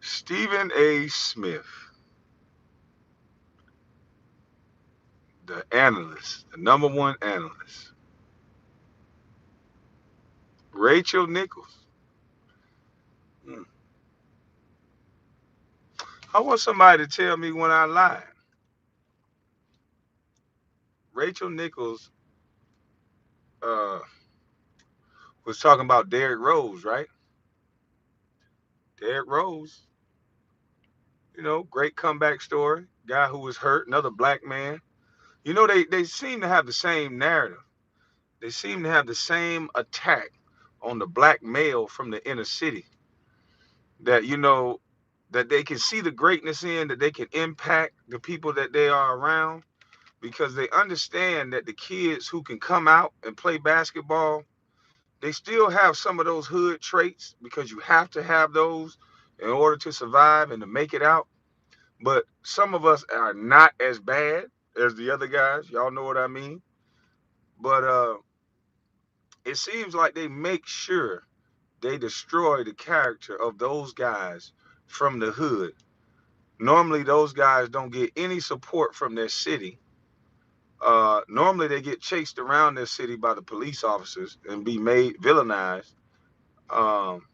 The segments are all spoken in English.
Stephen A. Smith, the analyst, the number one analyst. Rachel Nichols. Hmm. I want somebody to tell me when I lied. Rachel Nichols uh, was talking about Derrick Rose, right? Derrick Rose, great comeback story. Guy who was hurt, another black man. They seem to have the same narrative. They seem to have the same attack on the black male from the inner city that, that they can see the greatness in, that they can impact the people that they are around because they understand that the kids who can come out and play basketball, they still have some of those hood traits because you have to have those in order to survive and to make it out. But some of us are not as bad as the other guys. Y'all know what I mean? But it seems like they make sure they destroy the character of those guys from the hood. Normally, those guys don't get any support from their city. Normally, they get chased around their city by the police officers and be made villainized. Um,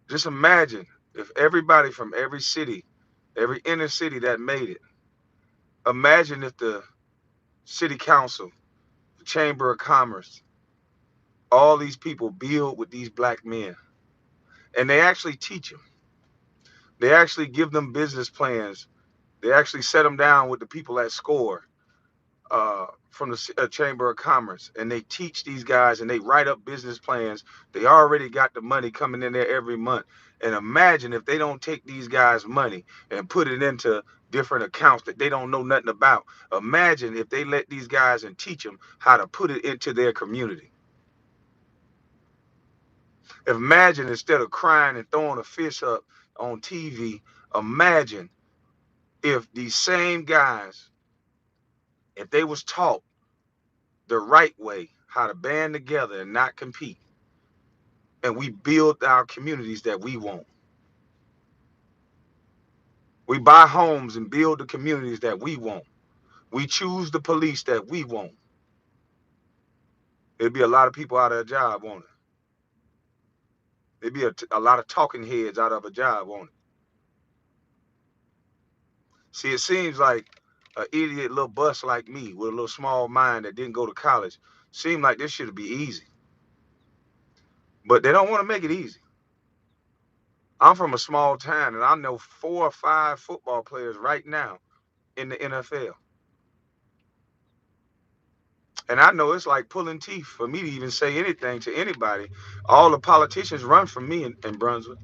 just imagine if everybody from every city, every inner city that made it, imagine if the city council, the chamber of commerce, all these people build with these black men and they actually teach them. They actually give them business plans. They actually set them down with the people at SCORE from the Chamber of Commerce, and they teach these guys and they write up business plans. They already got the money coming in there every month. And imagine if they don't take these guys' money and put it into different accounts that they don't know nothing about. Imagine if they let these guys and teach them how to put it into their community. Imagine instead of crying and throwing a fish up on TV, imagine if these same guys, if they was taught the right way, how to band together and not compete, and we build our communities that we want. We buy homes and build the communities that we want. We choose the police that we want. There'd be a lot of people out of a job, won't it? There'd be a lot of talking heads out of a job, won't it? See, it seems like an idiot little bus like me with a little small mind that didn't go to college seemed like this should be easy. But they don't want to make it easy. I'm from a small town and I know 4 or 5 football players right now in the NFL. And I know it's like pulling teeth for me to even say anything to anybody. All the politicians run from me in Brunswick.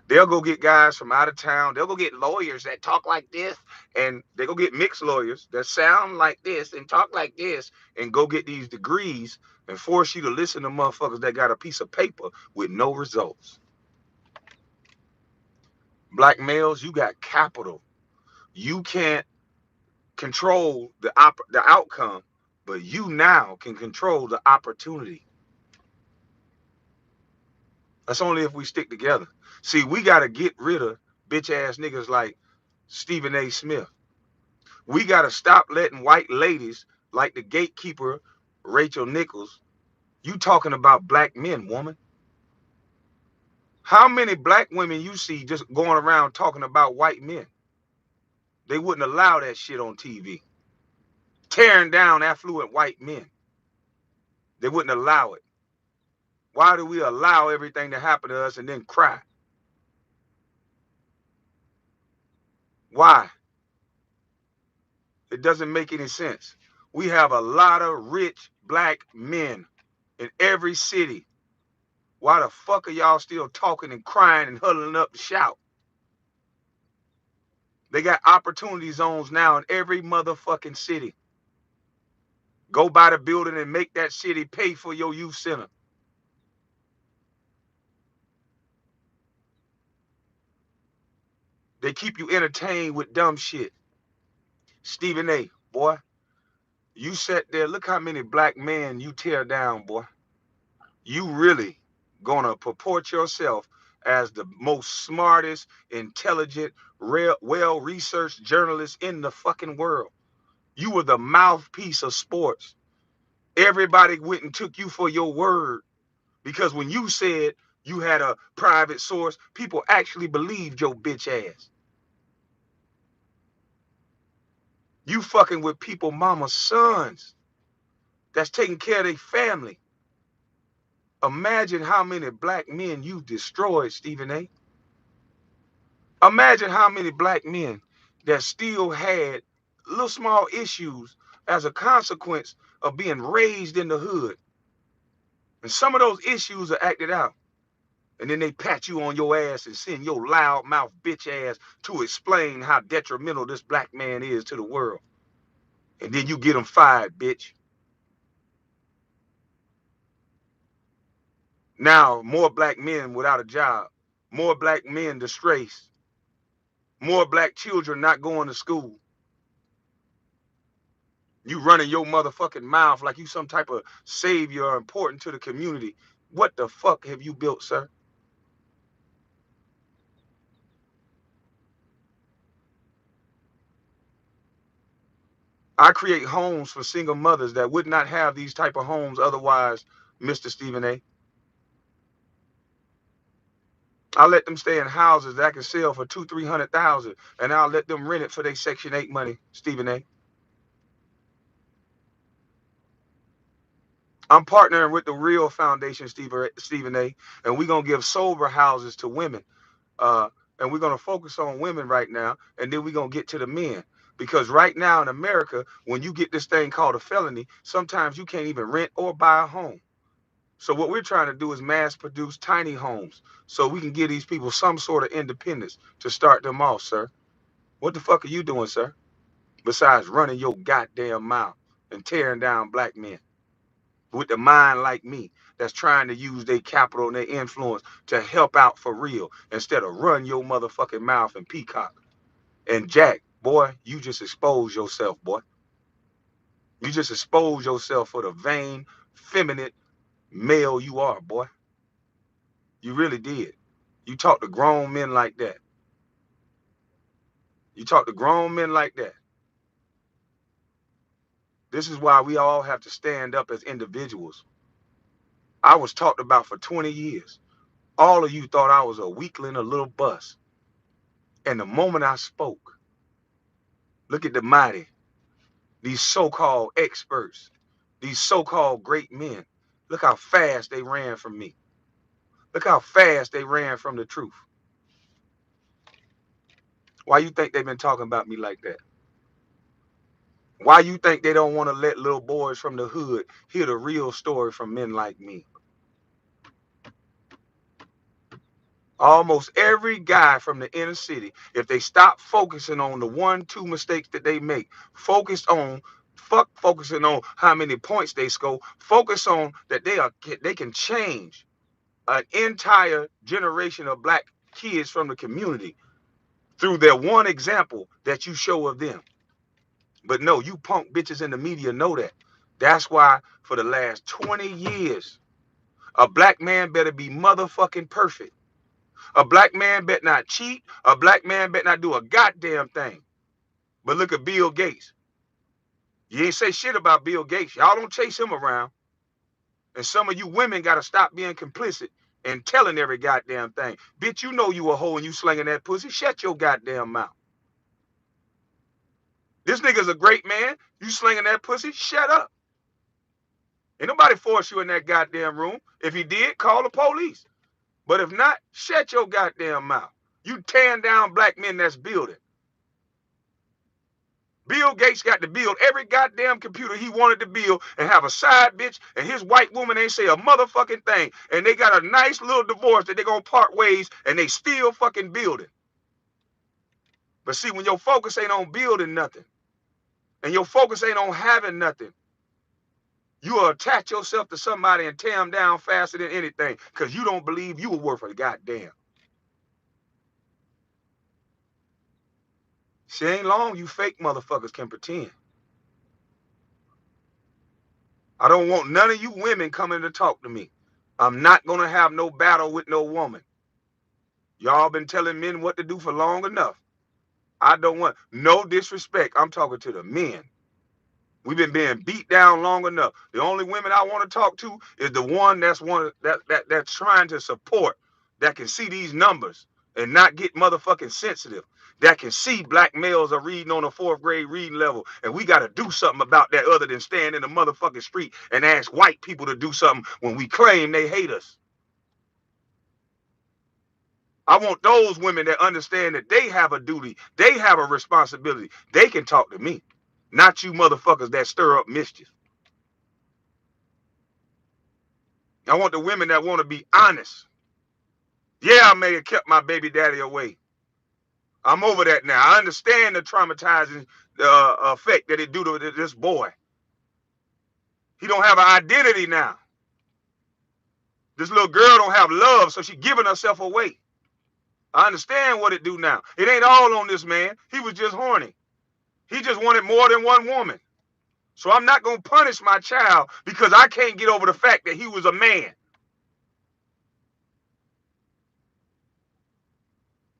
They'll go get guys from out of town. They'll go get lawyers that talk like this, and they go get mixed lawyers that sound like this and talk like this, and go get these degrees and force you to listen to motherfuckers that got a piece of paper with no results. Black males, you got capital. You can't control the outcome, but you now can control the opportunity. That's only if we stick together. See, we got to get rid of bitch ass niggas like Stephen A. Smith. We got to stop letting white ladies like the gatekeeper, Rachel Nichols. You talking about black men, woman. How many black women you see just going around talking about white men? They wouldn't allow that shit on TV. Tearing down affluent white men. They wouldn't allow it. Why do we allow everything to happen to us and then cry? Why? It doesn't make any sense. We have a lot of rich black men in every city. Why the fuck are y'all still talking and crying and huddling up to shout? They got opportunity zones now in every motherfucking city. Go buy the building and make that city pay for your youth center. They keep you entertained with dumb shit. Stephen A., boy, you sat there. Look how many black men you tear down, boy. you really gonna purport yourself as the most smartest, intelligent, well-researched journalist in the fucking world. You were the mouthpiece of sports. Everybody went and took you for your word because when you said you had a private source, people actually believed your bitch ass. You fucking with people mama's sons that's taking care of their family. Imagine how many black men you destroyed, Stephen A. Imagine how many black men that still had little small issues as a consequence of being raised in the hood. And some of those issues are acted out. And then they pat you on your ass and send your loud mouth bitch ass to explain how detrimental this black man is to the world. And then you get him fired, bitch. Now, more black men without a job, more black men disgraced, more black children not going to school. You running your motherfucking mouth like you some type of savior or important to the community. What the fuck have you built, sir? I create homes for single mothers that would not have these type of homes otherwise, Mr. Stephen A. I let them stay in houses that I can sell for 200,000-300,000, and I'll let them rent it for their Section 8 money, Stephen A. I'm partnering with the Real Foundation, Stephen A., and we're gonna give sober houses to women. And we're gonna focus on women right now, and then we're gonna get to the men. Because right now in America, when you get this thing called a felony, sometimes you can't even rent or buy a home. So what we're trying to do is mass produce tiny homes so we can give these people some sort of independence to start them off, sir. What the fuck are you doing, sir? Besides running your goddamn mouth and tearing down black men with the mind like me that's trying to use their capital and their influence to help out for real instead of run your motherfucking mouth and peacock. And Jack, boy, you just exposed yourself, boy. You just exposed yourself for the vain, feminine male you are, boy. You really did. You talk to grown men like that. You talk to grown men like that. This is why we all have to stand up as individuals. I was talked about for 20 years. All of you thought I was a weakling, a little bus. And the moment I spoke, look at the mighty, these so-called experts, these so-called great men. Look how fast they ran from me. Look how fast they ran from the truth. Why you think they've been talking about me like that? Why you think they don't want to let little boys from the hood hear the real story from men like me? Almost every guy from the inner city, if they stop focusing on the 1-2 mistakes that they make, focusing on how many points they score, focus on that they can change an entire generation of black kids from the community through their one example that you show of them. But no, you punk bitches in the media know that. That's why for the last 20 years, a black man better be motherfucking perfect. A black man bet not cheat. A black man bet not do a goddamn thing. But look at Bill Gates. You ain't say shit about Bill Gates. Y'all don't chase him around. And some of you women got to stop being complicit and telling every goddamn thing. Bitch, you know you a hoe and you slinging that pussy. Shut your goddamn mouth. This nigga's a great man. You slinging that pussy. Shut up. Ain't nobody force you in that goddamn room. If he did, call the police. But if not, shut your goddamn mouth. You tearing down black men that's building. Bill Gates got to build every goddamn computer he wanted to build and have a side bitch, and his white woman ain't say a motherfucking thing. And they got a nice little divorce that they gonna part ways and they still fucking building. But see, when your focus ain't on building nothing and your focus ain't on having nothing, you will attach yourself to somebody and tear them down faster than anything because you don't believe you were worth a goddamn. See, ain't long you fake motherfuckers can pretend. I don't want none of you women coming to talk to me. I'm not gonna have no battle with no woman. Y'all been telling men what to do for long enough. I don't want no disrespect. I'm talking to the men. We've been being beat down long enough. The only women I want to talk to is the one that's trying to support, that can see these numbers and not get motherfucking sensitive. That can see black males are reading on a 4th grade reading level, and we got to do something about that other than stand in the motherfucking street and ask white people to do something when we claim they hate us. I want those women that understand that they have a duty, they have a responsibility. They can talk to me, not you motherfuckers that stir up mischief. I want the women that want to be honest. Yeah, I may have kept my baby daddy away. I'm over that now. I understand the traumatizing effect that it do to this boy. He don't have an identity now. This little girl don't have love, so she giving herself away. I understand what it do now. It ain't all on this man. He was just horny. He just wanted more than one woman. So I'm not going to punish my child because I can't get over the fact that he was a man.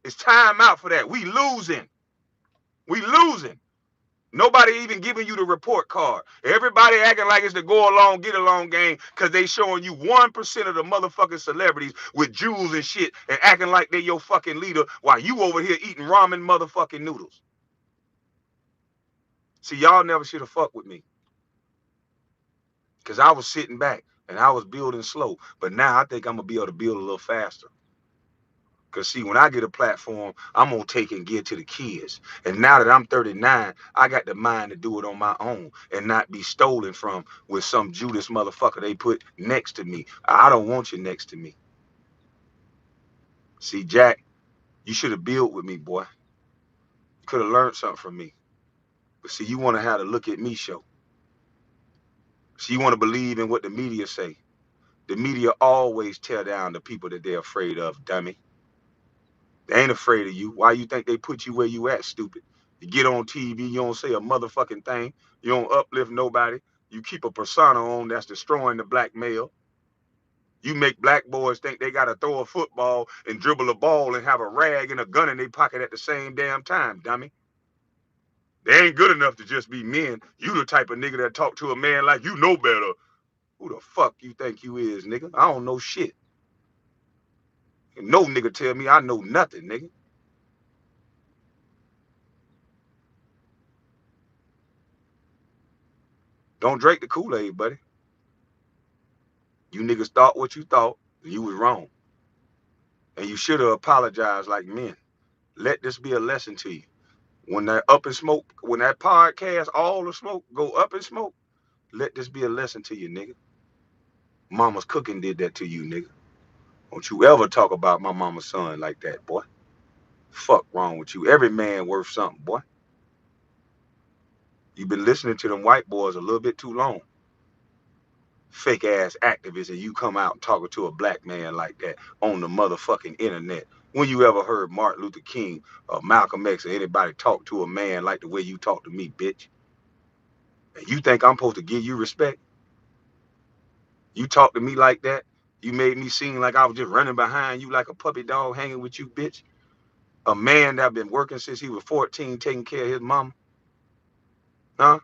It's time out for that. We losing. We losing. Nobody even giving you the report card. Everybody acting like it's the go along, get along game because they showing you 1% of the motherfucking celebrities with jewels and shit and acting like they your fucking leader while you over here eating ramen motherfucking noodles. See, y'all never should have fucked with me because I was sitting back and I was building slow. But now I think I'm going to be able to build a little faster. Because, see, when I get a platform, I'm going to take and give to the kids. And now that I'm 39, I got the mind to do it on my own and not be stolen from with some Judas motherfucker they put next to me. I don't want you next to me. See, Jack, you should have built with me, boy. You could have learned something from me. But, see, you want to have a look at me show. See, you want to believe in what the media say. The media always tear down the people that they're afraid of, dummy. They ain't afraid of you. Why you think they put you where you at, stupid? You get on TV, you don't say a motherfucking thing. You don't uplift nobody. You keep a persona on that's destroying the black male. You make black boys think they got to throw a football and dribble a ball and have a rag and a gun in their pocket at the same damn time, dummy. They ain't good enough to just be men. You the type of nigga that talk to a man like you know better. Who the fuck you think you is, nigga? I don't know shit. And no nigga tell me I know nothing, nigga. Don't drink the Kool-Aid, buddy. You niggas thought what you thought, and you was wrong. And you should have apologized like men. Let this be a lesson to you. When that up in smoke, when that podcast, all the smoke, go up in smoke, let this be a lesson to you, nigga. Mama's cooking did that to you, nigga. Don't you ever talk about my mama's son like that, boy. Fuck wrong with you. Every man worth something, boy. You been listening to them white boys a little bit too long. Fake ass activists, and you come out talking to a black man like that on the motherfucking internet. When you ever heard Martin Luther King or Malcolm X or anybody talk to a man like the way you talk to me, bitch? And you think I'm supposed to give you respect? You talk to me like that? You made me seem like I was just running behind you like a puppy dog hanging with you, bitch? A man that been working since he was 14 taking care of his mama? Huh?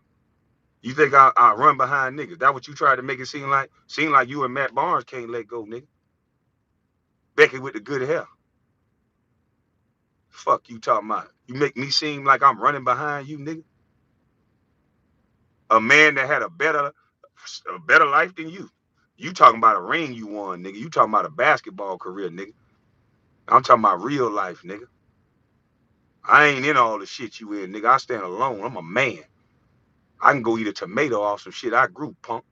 You think I run behind niggas? That what you tried to make it seem like? Seem like you and Matt Barnes can't let go, nigga. Becky with the good hair. Fuck you talking about? You make me seem like I'm running behind you, nigga. A man that had a better life than you. You talking about a ring you won, nigga. You talking about a basketball career, nigga. I'm talking about real life, nigga. I ain't in all the shit you in, nigga. I stand alone. I'm a man. I can go eat a tomato off some shit I grew, punk.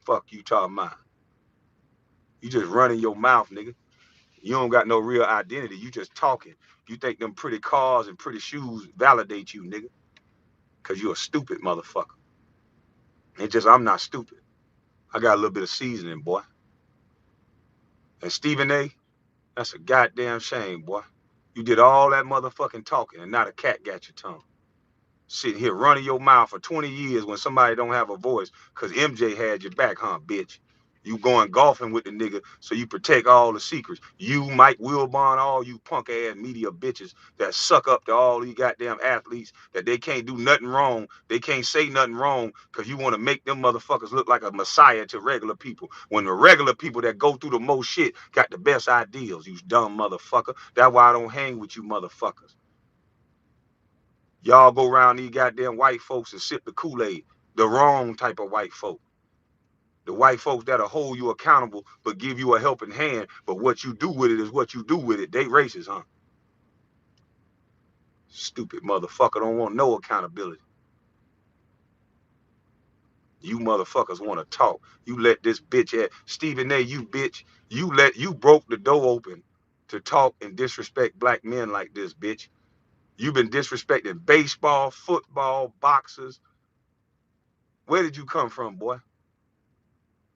Fuck you talking about? You just running your mouth, nigga. You don't got no real identity. You just talking. You think them pretty cars and pretty shoes validate you, nigga. Because you're a stupid motherfucker. It's just I'm not stupid. I got a little bit of seasoning, boy. And Stephen A., that's a goddamn shame, boy. You did all that motherfucking talking and not a cat got your tongue. Sitting here running your mouth for 20 years when somebody don't have a voice because MJ had your back, huh, bitch? You going golfing with the nigga, so you protect all the secrets. You, Mike Wilbon, all you punk ass media bitches that suck up to all these goddamn athletes that they can't do nothing wrong. They can't say nothing wrong because you want to make them motherfuckers look like a messiah to regular people. When the regular people that go through the most shit got the best ideals, you dumb motherfucker. That's why I don't hang with you motherfuckers. Y'all go around these goddamn white folks and sip the Kool-Aid. The wrong type of white folk. The white folks that'll hold you accountable but give you a helping hand. But what you do with it is what you do with it. They racist, huh? Stupid motherfucker don't want no accountability. You motherfuckers want to talk. You let this bitch at Stephen A. You bitch. You broke the door open to talk and disrespect black men like this, bitch. You've been disrespecting baseball, football, boxers. Where did you come from, boy?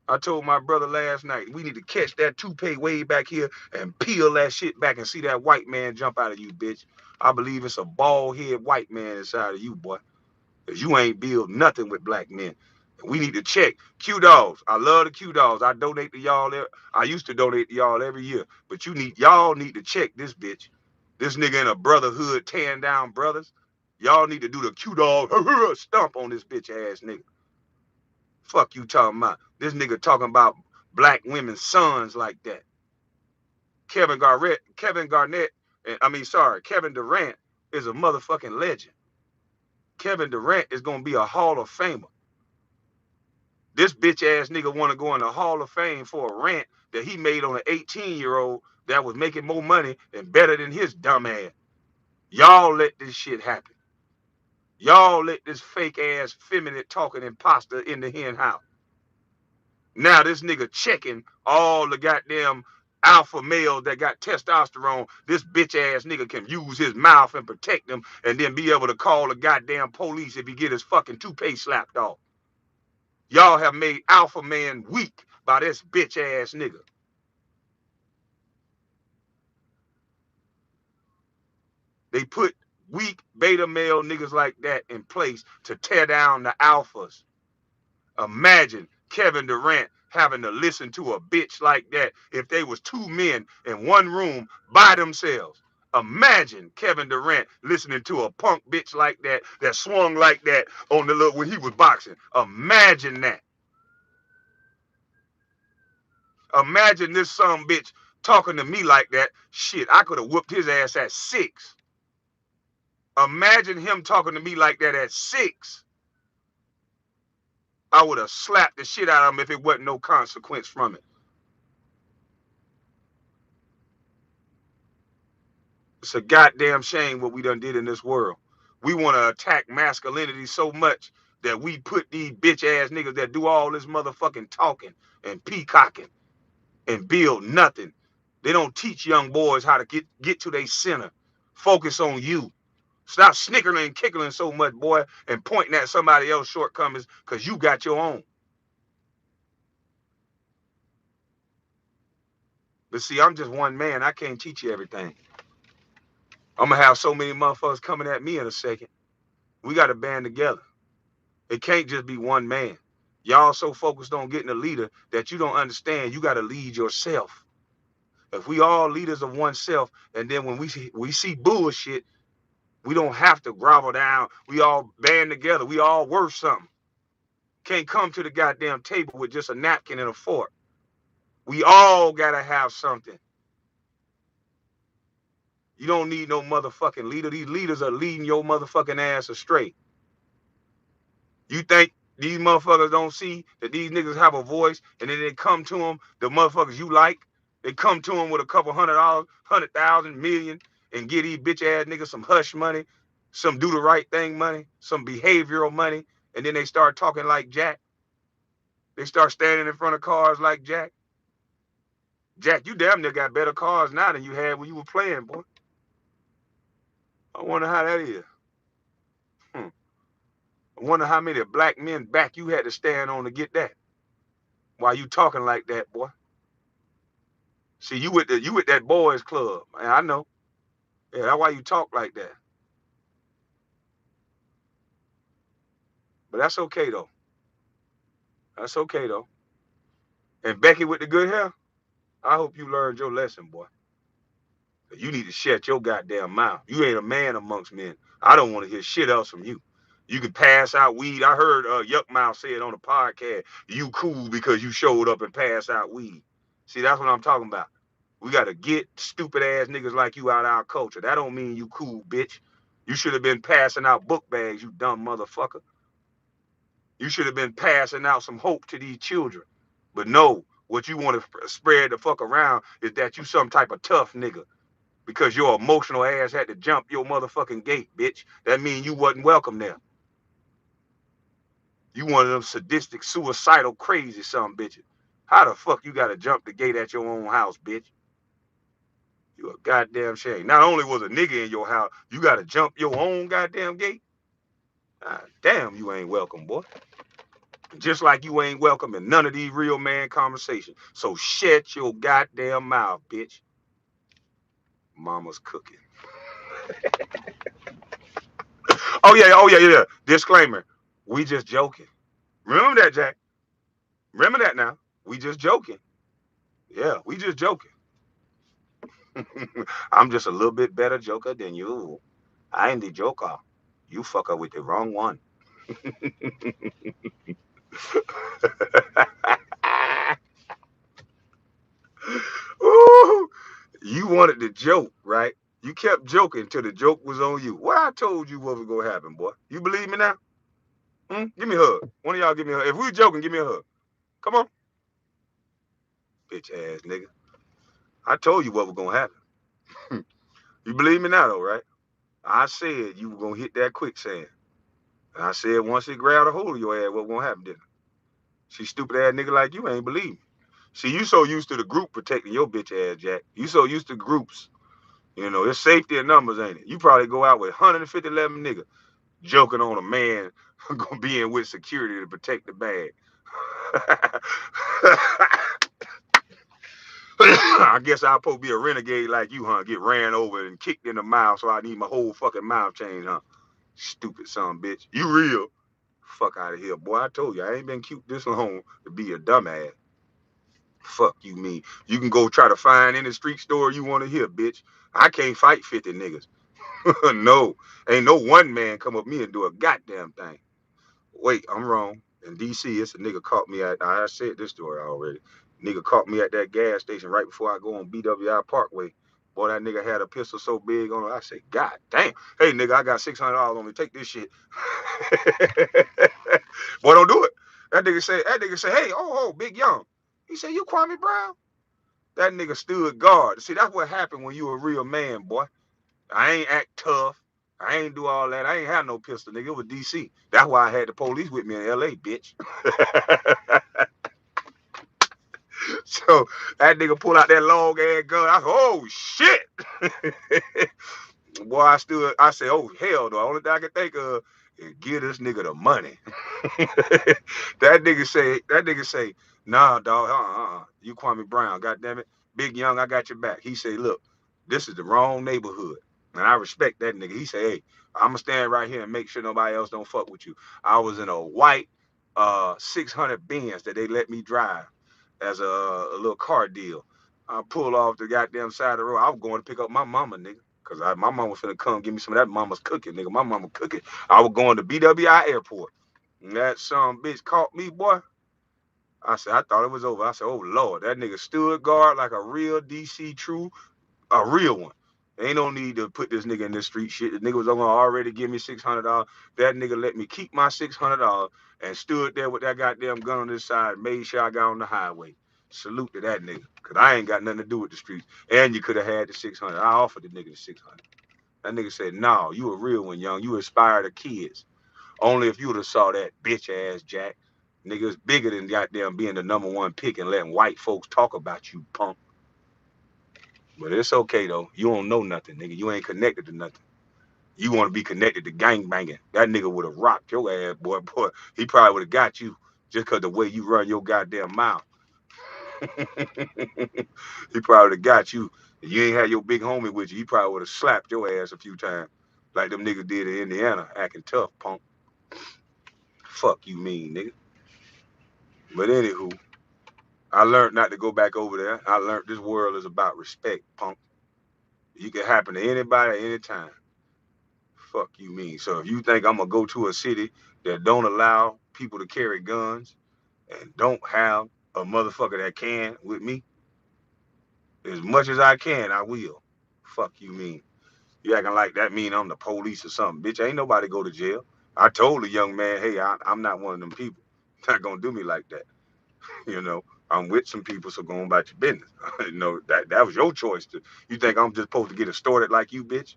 I told my brother last night, we need to catch that toupee way back here and peel that shit back and see that white man jump out of you, bitch. I believe it's a bald head white man inside of you, boy. Because you ain't build nothing with black men. We need to check. Q Dogs. I love the Q Dogs. I donate to y'all. I used to donate to y'all every year. But y'all need to check this bitch. This nigga in a brotherhood tearing down brothers. Y'all need to do the Q Dog stump on this bitch ass nigga. Fuck you talking about. This nigga talking about black women's sons like that. Kevin Garnett, Kevin Durant is a motherfucking legend. Kevin Durant is gonna be a Hall of Famer. This bitch ass nigga wanna go in the Hall of Fame for a rant that he made on an 18-year-old that was making more money and better than his dumb ass. Y'all let this shit happen. Y'all let this fake ass feminine talking imposter in the hen house. Now this nigga checking all the goddamn alpha males that got testosterone. This bitch ass nigga can use his mouth and protect them and then be able to call the goddamn police if he get his fucking toupee slapped off. Y'all have made alpha man weak by this bitch ass nigga. They put weak beta male niggas like that in place to tear down the alphas. Imagine Kevin Durant having to listen to a bitch like that if they was two men in one room by themselves. Imagine Kevin Durant listening to a punk bitch like that that swung like that on the little when he was boxing. Imagine that. Imagine this some bitch talking to me like that. Shit, I could have whooped his ass at 6. Imagine him talking to me like that at 6. I would have slapped the shit out of him if it wasn't no consequence from it. It's a goddamn shame what we done did in this world. We want to attack masculinity so much that we put these bitch ass niggas that do all this motherfucking talking and peacocking and build nothing. They don't teach young boys how to get to their center. Focus on you. Stop snickering and kickling so much, boy, and pointing at somebody else's shortcomings because you got your own. But see, I'm just one man. I can't teach you everything. I'm going to have so many motherfuckers coming at me in a second. We got to band together. It can't just be one man. Y'all so focused on getting a leader that you don't understand you got to lead yourself. If we all leaders of oneself, and then when we see bullshit, we don't have to grovel down. We all band together. We all worth something. Can't come to the goddamn table with just a napkin and a fork. We all got to have something. You don't need no motherfucking leader. These leaders are leading your motherfucking ass astray. You think these motherfuckers don't see that these niggas have a voice and then they come to them, the motherfuckers you like, they come to them with a couple $100, 100,000, million, and get these bitch ass niggas some hush money, some do the right thing money, some behavioral money, and then they start talking like Jack. They start standing in front of cars like Jack. Jack, you damn near got better cars now than you had when you were playing, boy. I wonder how that is. I wonder how many black men back you had to stand on to get that. Why you talking like that, boy? See, you with that boys club. Man, I know. Yeah, that's why you talk like that. But that's okay though. That's okay though. And Becky with the good hair, I hope you learned your lesson, boy. You need to shut your goddamn mouth. You ain't a man amongst men. I don't want to hear shit else from you. You can pass out weed. I heard Yuck Mouth say it on the podcast. You cool because you showed up and passed out weed. See, that's what I'm talking about. We got to get stupid ass niggas like you out of our culture. That don't mean you cool, bitch. You should have been passing out book bags, you dumb motherfucker. You should have been passing out some hope to these children. But no, what you want to spread the fuck around is that you some type of tough nigga. Because your emotional ass had to jump your motherfucking gate, bitch. That mean you wasn't welcome there. You one of them sadistic, suicidal, crazy son bitches. How the fuck you gotta jump the gate at your own house, bitch? You a goddamn shame. Not only was a nigga in your house, you gotta jump your own goddamn gate. Ah, damn, you ain't welcome, boy. Just like you ain't welcome in none of these real man conversations. So shut your goddamn mouth, bitch. Mama's cooking. Oh yeah. Disclaimer. We just joking. Remember that, Jack. Remember that now. We just joking. Yeah, we just joking. I'm just a little bit better joker than you. I am the joker. You fucker with the wrong one. Ooh, you wanted the joke, right? You kept joking till the joke was on you. What I told you what was gonna happen, boy. You believe me now? Give me a hug. One of y'all give me a hug. If we joking, give me a hug. Come on. Bitch ass nigga. I told you what was gonna happen. You believe me now though, right? I said you were gonna hit that quicksand. And I said once it grabbed a hold of your ass, what gonna happen, didn't it? See, stupid ass nigga like you ain't believe me. See, you so used to the group protecting your bitch ass, Jack. You so used to groups. You know, it's safety in numbers, ain't it? You probably go out with 150 niggas joking on a man being with security to protect the bag. I guess I'll supposed to be a renegade like you, huh? Get ran over and kicked in the mouth, so I need my whole fucking mouth changed, huh? Stupid son of a bitch. You real? Fuck out of here, boy. I told you, I ain't been cute this long to be a dumbass. Fuck you mean. You can go try to find any street store you want to hear, bitch. I can't fight 50 niggas. No. Ain't no one man come up me and do a goddamn thing. Wait, I'm wrong. In DC, it's a nigga caught me at, I said this story already. Nigga caught me at that gas station right before I go on BWI Parkway. Boy, that nigga had a pistol so big on it. I said, God damn. Hey, nigga, I got $600 on me. Take this shit. Boy, don't do it. That nigga say, hey, Big Young. He said, you Kwame Brown? That nigga stood guard. See, that's what happened when you a real man, boy. I ain't act tough. I ain't do all that. I ain't have no pistol, nigga. It was DC. That's why I had the police with me in LA, bitch. So that nigga pulled out that long ass gun. I said, oh shit. Boy, I said, oh hell no. The only thing I can think of is give this nigga the money. that nigga say, nah, dog, you Kwame Brown, goddamn it. Big Young, I got your back. He said, look, this is the wrong neighborhood. And I respect that nigga. He said, hey, I'ma stand right here and make sure nobody else don't fuck with you. I was in a white 600 Benz that they let me drive as a little car deal. I pulled off the goddamn side of the road. I was going to pick up my mama, nigga. Cause my mama was finna come give me some of that mama's cooking, nigga. My mama cooking. I was going to BWI airport. And that son bitch caught me, boy. I said, I thought it was over. I said, oh Lord, that nigga stood guard like a real DC true, a real one. Ain't no need to put this nigga in this street shit. The nigga was gonna already give me $600. That nigga let me keep my $600 and stood there with that goddamn gun on his side, made sure I got on the highway. Salute to that nigga, cause I ain't got nothing to do with the streets. And you could have had the 600. I offered the nigga the 600. That nigga said, no, you a real one, young. You inspire the kids. Only if you would have saw that bitch ass Jack. Nigga's bigger than goddamn being the number one pick and letting white folks talk about you, punk. But it's okay though. You don't know nothing, nigga. You ain't connected to nothing. You want to be connected to gang banging. That nigga would have rocked your ass, boy. He probably would have got you just cause the way you run your goddamn mouth. He probably would have got you. If you ain't had your big homie with you, he probably would have slapped your ass a few times. Like them niggas did in Indiana, acting tough, punk. Fuck you mean, nigga. But anywho, I learned not to go back over there. I learned this world is about respect, punk. You can happen to anybody at any time. Fuck you mean. So if you think I'm gonna go to a city that don't allow people to carry guns and don't have a motherfucker that can with me, as much as I can, I will. Fuck you mean. You acting like that mean I'm the police or something. Bitch, ain't nobody go to jail. I told the young man, hey, I'm not one of them people. Not gonna do me like that. You know, I'm with some people, so go on about your business. You know, that was your choice. You think I'm just supposed to get extorted like you, bitch?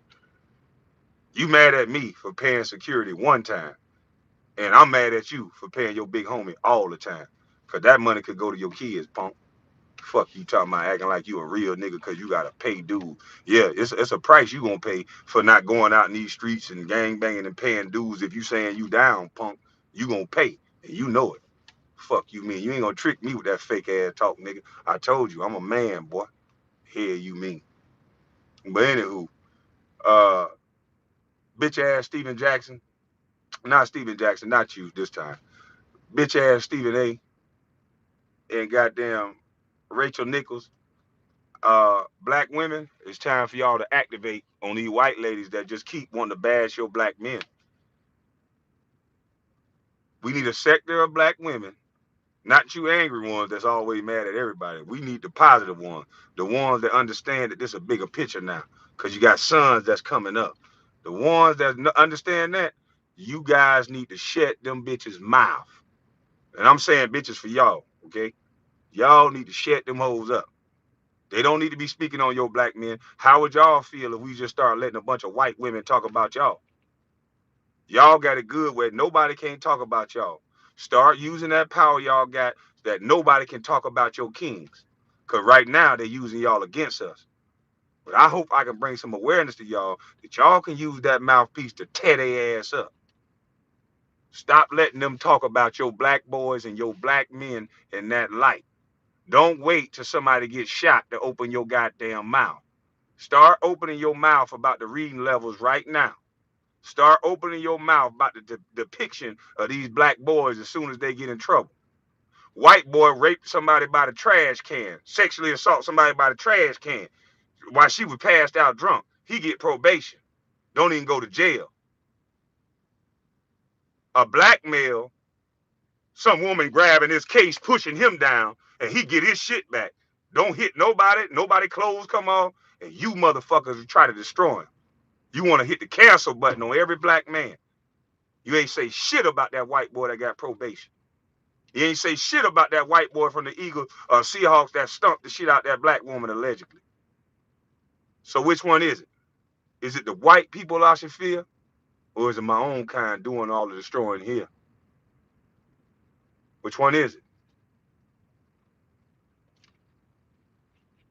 You mad at me for paying security one time, and I'm mad at you for paying your big homie all the time. Cause that money could go to your kids, punk. Fuck you talking about acting like you a real nigga because you gotta pay dues. Yeah, it's a price you gonna pay for not going out in these streets and gang banging and paying dues. If you saying you down, punk, you gonna pay. And you know it. Fuck you mean. You ain't gonna trick me with that fake ass talk, nigga. I told you, I'm a man, boy. Here you mean. But anywho, uh, bitch ass Steven Jackson. Not Steven Jackson, not you this time. Bitch ass Stephen A. and goddamn Rachel Nichols. Black women, it's time for y'all to activate on these white ladies that just keep wanting to bash your black men. We need a sector of black women, not you angry ones that's always mad at everybody. We need the positive ones, the ones that understand that this is a bigger picture now, because you got sons that's coming up. The ones that understand that, you guys need to shut them bitches' mouth. And I'm saying bitches for y'all, okay? Y'all need to shut them hoes up. They don't need to be speaking on your black men. How would y'all feel if we just start letting a bunch of white women talk about y'all? Y'all got it good where nobody can talk about y'all. Start using that power y'all got that nobody can talk about your kings. Because right now they're using y'all against us. But I hope I can bring some awareness to y'all that y'all can use that mouthpiece to tear their ass up. Stop letting them talk about your black boys and your black men in that light. Don't wait till somebody gets shot to open your goddamn mouth. Start opening your mouth about the reading levels right now. Start opening your mouth about the depiction of these black boys as soon as they get in trouble. White boy raped somebody by the trash can, sexually assault somebody by the trash can while she was passed out drunk. He get probation. Don't even go to jail. A black male, some woman grabbing his case, pushing him down, and he get his shit back. Don't hit nobody, nobody clothes come off, and you motherfuckers try to destroy him. You want to hit the cancel button on every black man. You ain't say shit about that white boy that got probation. You ain't say shit about that white boy from the Eagles or Seahawks that stumped the shit out that black woman allegedly. So which one is it? Is it the white people I should fear? Or is it my own kind doing all the destroying here? Which one is it?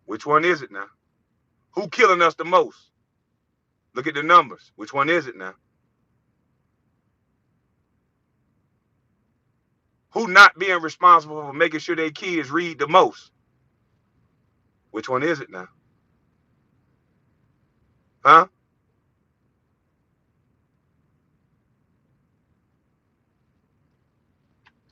Which one is it now? Who killing us the most? Look at the numbers. Which one is it now? Who not being responsible for making sure their kids read the most? Which one is it now? Huh?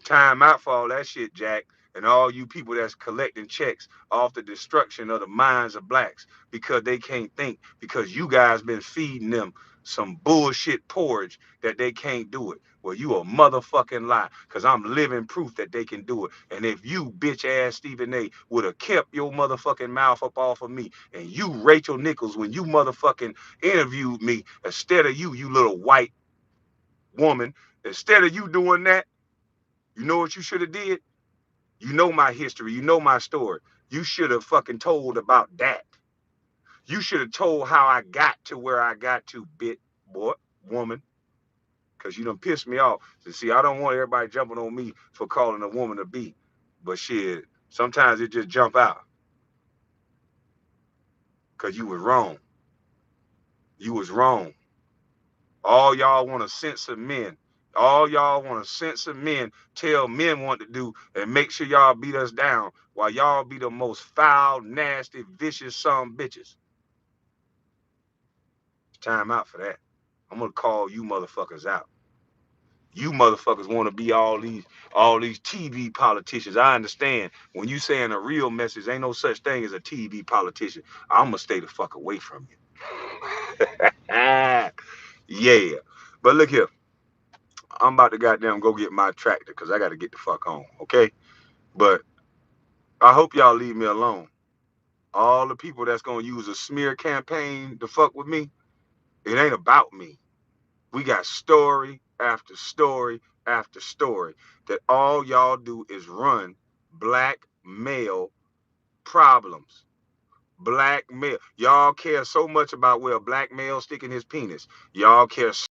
Time out for all that shit, Jack, and all you people that's collecting checks off the destruction of the minds of blacks because they can't think, because you guys been feeding them some bullshit porridge that they can't do it. Well, you a motherfucking lie, because I'm living proof that they can do it. And if you, bitch ass Stephen A, would have kept your motherfucking mouth up off of me, and you, Rachel Nichols, when you motherfucking interviewed me, instead of you little white woman, instead of you doing that, you know what you should have did? You know my history. You know my story. You should have fucking told about that. You should have told how I got to where I got to, bit boy, woman. Because you done pissed me off. So see, I don't want everybody jumping on me for calling a woman a B. But shit, sometimes it just jump out. Because you was wrong. You was wrong. All y'all want to censor men. All y'all want to censor men, tell men what to do, and make sure y'all beat us down while y'all be the most foul, nasty, vicious son bitches. It's time out for that. I'm going to call you motherfuckers out. You motherfuckers want to be all these TV politicians. I understand when you saying a real message, ain't no such thing as a TV politician. I'm gonna stay the fuck away from you. Yeah. But look here, I'm about to goddamn go get my tractor because I got to get the fuck home. Okay. But I hope y'all leave me alone. All the people that's gonna use a smear campaign to fuck with me, it ain't about me. We got story after story after story that all y'all do is run black male problems. Black male. Y'all care so much about where a black male sticking his penis. Y'all care